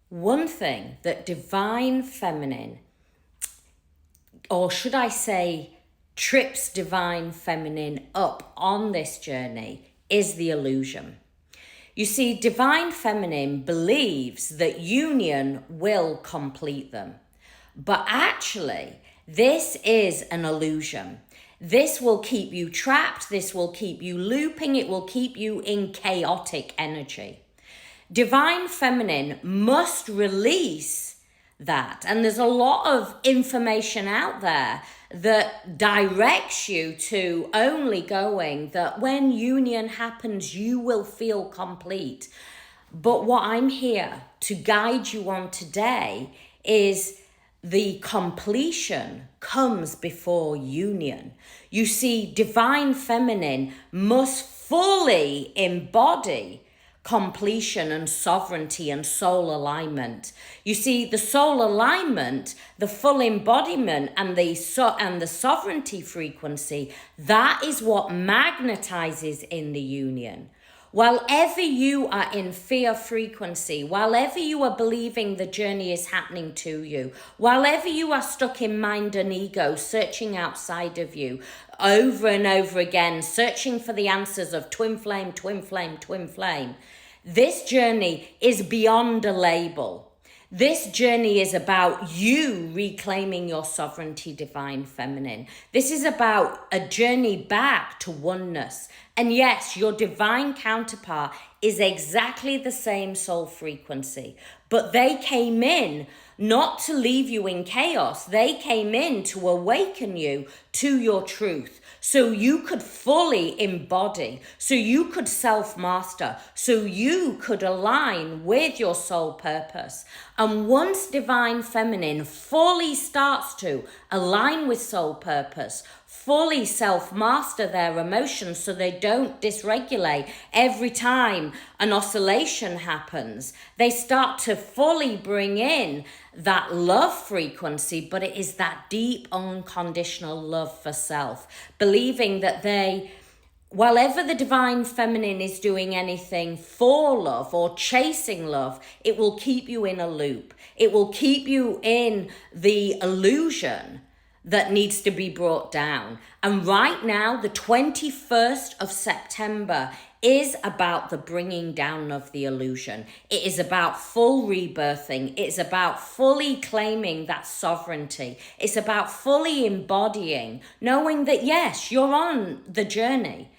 one thing that divine feminine, or should I say, trips divine feminine up on this journey, is the illusion. You see, divine feminine believes that union will complete them. But actually, this is an illusion. This will keep you trapped. This will keep you looping. It will keep you in chaotic energy. Divine feminine must release that. And there's a lot of information out there that directs you to only going that when union happens, you will feel complete. But what I'm here to guide you on today is the completion comes before union. You see, divine feminine must fully embody completion and sovereignty and soul alignment. You see, the soul alignment, the full embodiment and the sovereignty frequency, that is what magnetizes in the union. While ever you are in fear frequency, while ever you are believing the journey is happening to you, while ever you are stuck in mind and ego, searching outside of you over and over again, searching for the answers of twin flame, twin flame, twin flame, this journey is beyond a label. This journey is about you reclaiming your sovereignty, divine feminine. This is about a journey back to oneness. And yes, your divine counterpart is exactly the same soul frequency, but they came in not to leave you in chaos. They came in to awaken you to your truth, so you could fully embody, so you could self-master, so you could align with your soul purpose. And once divine feminine fully starts to align with soul purpose, fully self-master their emotions so they don't dysregulate every time an oscillation happens, they start to fully bring in that love frequency, but it is that deep unconditional love for self, believing that while ever the divine feminine is doing anything for love or chasing love, it will keep you in a loop. It will keep you in the illusion that needs to be brought down. And right now, the 21st of September is about the bringing down of the illusion. It is about full rebirthing. It's about fully claiming that sovereignty. It's about fully embodying, knowing that yes, you're on the journey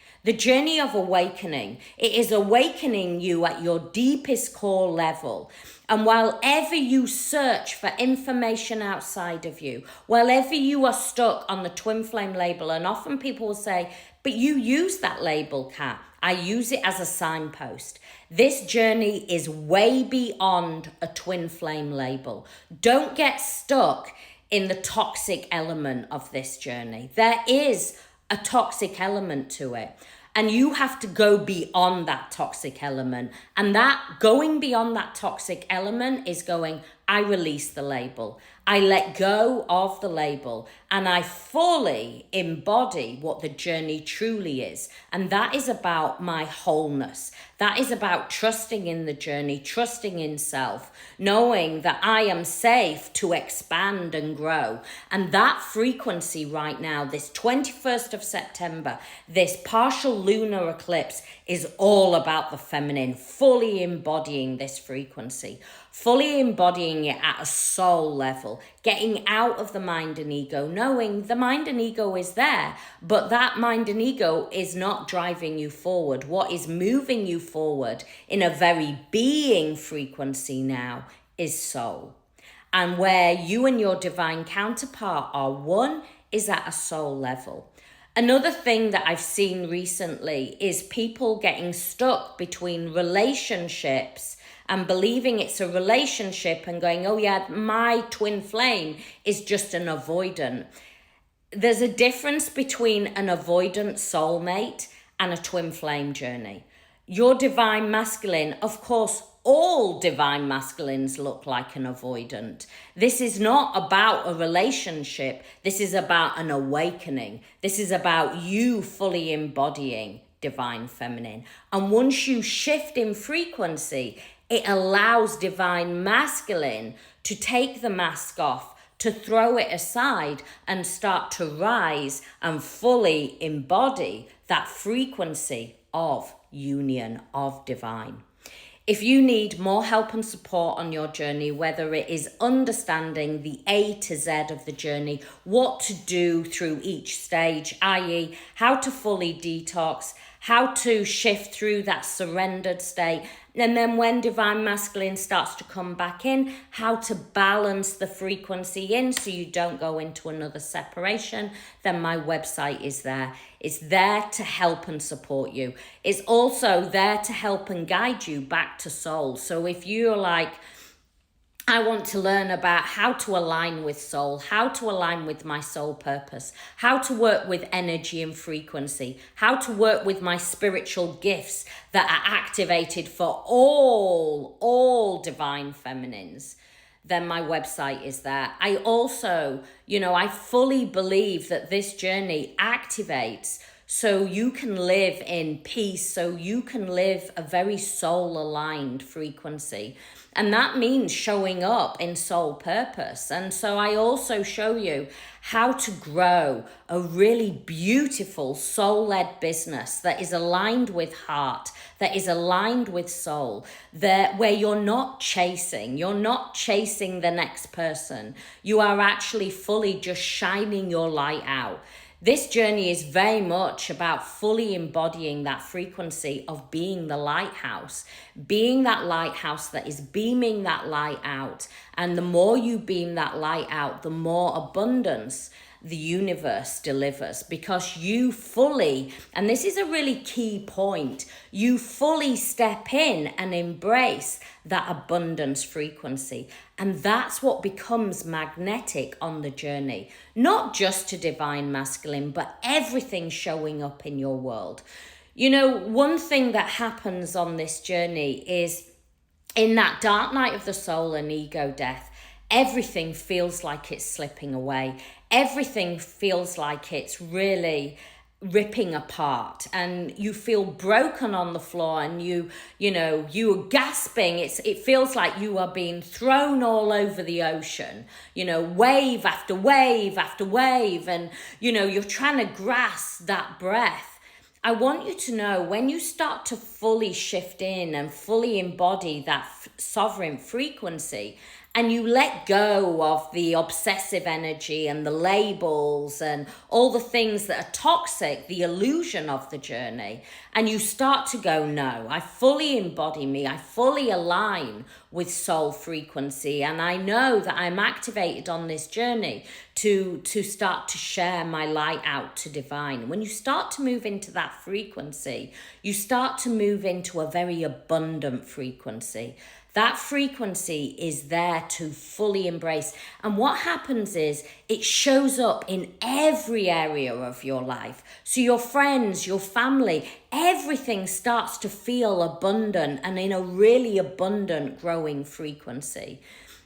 of awakening. It is awakening you at your deepest core level. And while ever you search for information outside of you, while ever you are stuck on the twin flame label, and often people will say, but you use that label, Kat. I use it as a signpost. This journey is way beyond a twin flame label. Don't get stuck in the toxic element of this journey. There is a toxic element to it. And you have to go beyond that toxic element. And that going beyond that toxic element is going, I release the label. I let go of the label and I fully embody what the journey truly is. And that is about my wholeness. That is about trusting in the journey, trusting in self, knowing that I am safe to expand and grow. And that frequency right now, this 21st of September, this partial lunar eclipse is all about the feminine, fully embodying this frequency, fully embodying it at a soul level, getting out of the mind and ego, knowing the mind and ego is there, but that mind and ego is not driving you forward. What is moving you forward in a very being frequency now is soul. And where you and your divine counterpart are one is at a soul level. Another thing that I've seen recently is people getting stuck between relationships and believing it's a relationship and going, oh yeah, my twin flame is just an avoidant. There's a difference between an avoidant soulmate and a twin flame journey. Your divine masculine, of course, all divine masculines look like an avoidant. This is not about a relationship. This is about an awakening. This is about you fully embodying divine feminine. And once you shift in frequency, It allows divine masculine to take the mask off, to throw it aside and start to rise and fully embody that frequency of union, of divine. If you need more help and support on your journey, whether it is understanding the A to Z of the journey, what to do through each stage, i.e. how to fully detox, how to shift through that surrendered state, and then when divine masculine starts to come back in, how to balance the frequency in so you don't go into another separation, then my website is there. It's there to help and support you. It's also there to help and guide you back to soul. So if you're like, I want to learn about how to align with soul, how to align with my soul purpose, how to work with energy and frequency, how to work with my spiritual gifts that are activated for all divine feminines, then my website is there. I also, I fully believe that this journey activates so you can live in peace, so you can live a very soul-aligned frequency. And that means showing up in soul purpose. And so I also show you how to grow a really beautiful soul-led business that is aligned with heart, that is aligned with soul, where you're not chasing the next person. You are actually fully just shining your light out. This journey is very much about fully embodying that frequency of being the lighthouse, being that lighthouse that is beaming that light out. And the more you beam that light out, the more abundance the universe delivers, because you fully, and this is a really key point, you fully step in and embrace that abundance frequency. And that's what becomes magnetic on the journey, not just to divine masculine, but everything showing up in your world. One thing that happens on this journey is in that dark night of the soul and ego death, everything feels like it's slipping away. Everything feels like it's really ripping apart, and you feel broken on the floor, and you are gasping. It feels like you are being thrown all over the ocean, wave after wave after wave, and you're trying to grasp that breath. I want you to know, when you start to fully shift in and fully embody that sovereign frequency, and you let go of the obsessive energy and the labels and all the things that are toxic, the illusion of the journey, and you start to go, no, I fully embody me, I fully align with soul frequency, and I know that I'm activated on this journey to start to share my light out to divine. When you start to move into that frequency, you start to move into a very abundant frequency. That frequency is there to fully embrace. And what happens is it shows up in every area of your life. So your friends, your family, everything starts to feel abundant and in a really abundant growing frequency.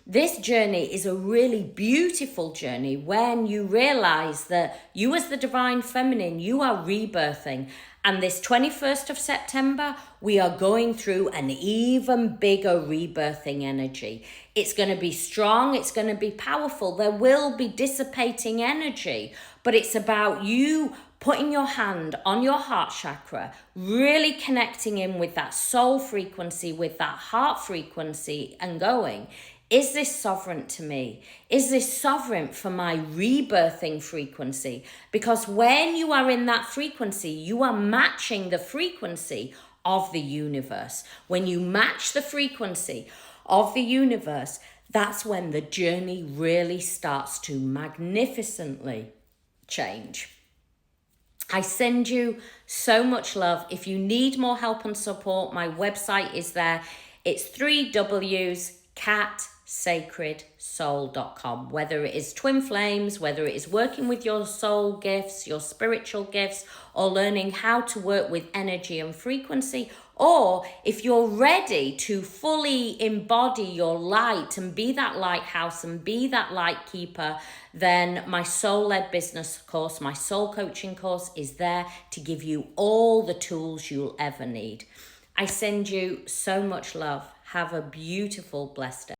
This journey is a really beautiful journey when you realize that you, as the divine feminine, you are rebirthing. And this 21st of September, we are going through an even bigger rebirthing energy. It's going to be strong. It's going to be powerful. There will be dissipating energy, but it's about you putting your hand on your heart chakra, really connecting in with that soul frequency, with that heart frequency, and going, is this sovereign to me? Is this sovereign for my rebirthing frequency? Because when you are in that frequency, you are matching the frequency of the universe. When you match the frequency of the universe, that's when the journey really starts to magnificently change. I send you so much love. If you need more help and support, my website is there. It's 3Ws, catsacredsoul.com. Whether it is twin flames, whether it is working with your soul gifts, your spiritual gifts, or learning how to work with energy and frequency, or if you're ready to fully embody your light and be that lighthouse and be that light keeper, then my soul-led business course, my soul coaching course, is there to give you all the tools you'll ever need. I send you so much love. Have a beautiful, blessed day.